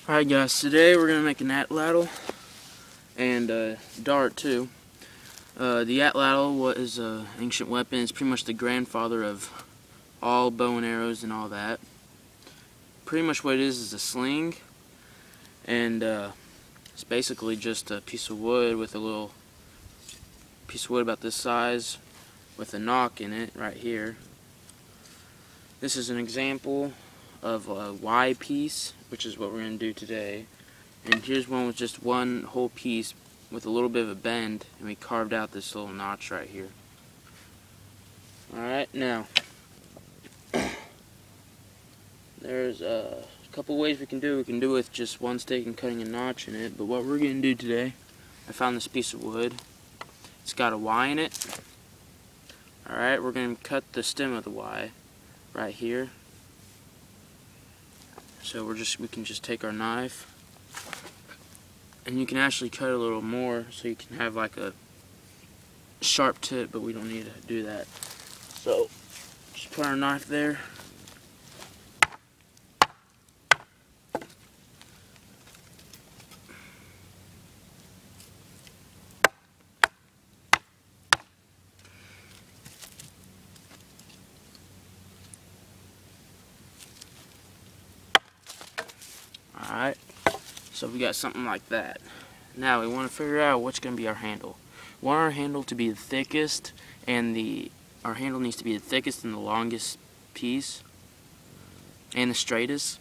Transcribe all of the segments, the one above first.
Alright guys, today we're going to make an atlatl and a dart too. The atlatl is an ancient weapon. It's pretty much the grandfather of all bow and arrows and all that. Pretty much what it is a sling, and it's basically just a piece of wood with a little piece of wood about this size with a knock in it right here. This is an example of a Y piece, which is what we're going to do today. And here's one with just one whole piece with a little bit of a bend, and we carved out this little notch right here. Alright, now there's a couple ways we can do it. We can do it with just one stick and cutting a notch in it, but what we're going to do today, I found this piece of wood. It's got a Y in it. Alright, we're going to cut the stem of the Y right here. So we can just take our knife, and you can actually cut a little more so you can have like a sharp tip, but we don't need to do that. So just put our knife there. Alright, so we got something like that. Now we want to figure out what's going to be our handle. We want our handle to be the thickest, and our handle needs to be the thickest and the longest piece, and the straightest.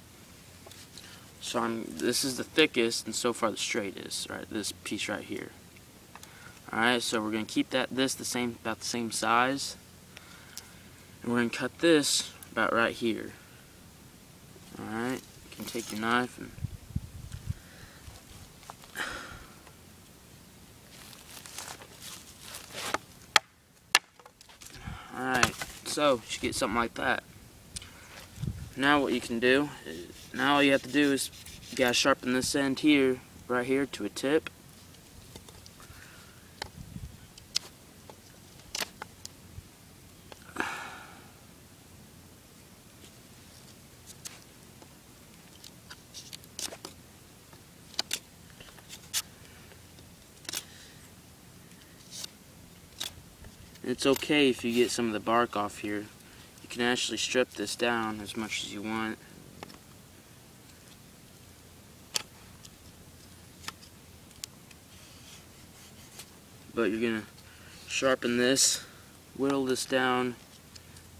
So this is the thickest, and so far the straightest, right? This piece right here. Alright, so we're going to keep about the same size, and we're going to cut this about right here. Alright, you can take your knife and alright, so you should get something like that. Now what you can do is, now all you have to do is you gotta sharpen this end here, right here, to a tip. It's okay if you get some of the bark off here. You can actually strip this down as much as you want. But you're going to sharpen this, whittle this down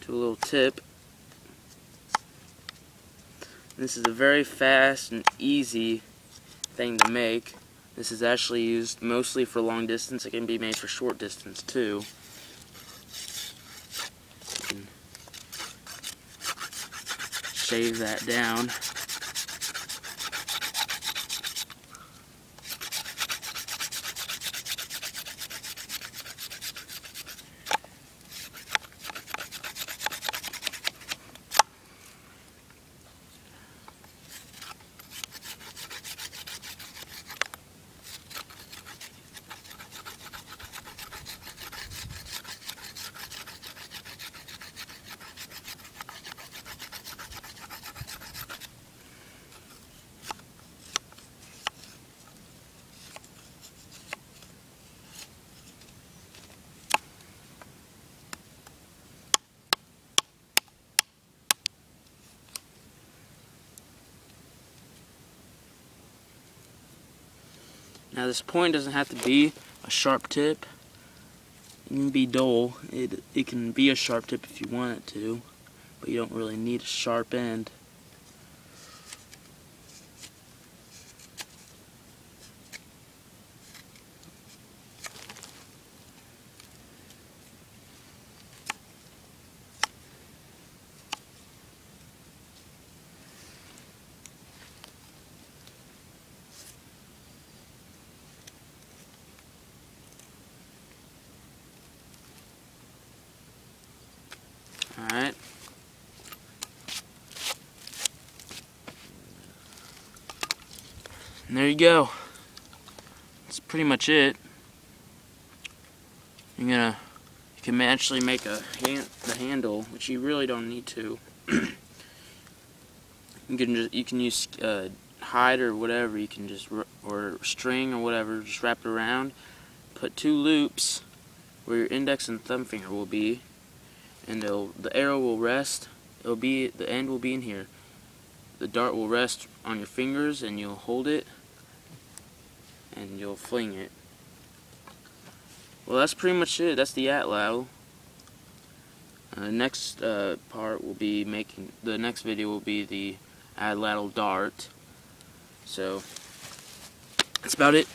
to a little tip. This is a very fast and easy thing to make. This is actually used mostly for long distance. It can be made for short distance too. Shave that down. Now this point doesn't have to be a sharp tip. It can be dull. It can be a sharp tip if you want it to, but you don't really need a sharp end. Alright. And there you go. That's pretty much it. You can actually make the handle, which you really don't need to. You can use hide or whatever, you can just, or string or whatever, just wrap it around. Put 2 loops where your index and thumb finger will be, and the arrow will rest. The end will be in here. The dart will rest on your fingers, and you'll hold it, and you'll fling it. Well, that's pretty much it. That's the atlatl. Next part will be the next video will be the atlatl dart. So that's about it.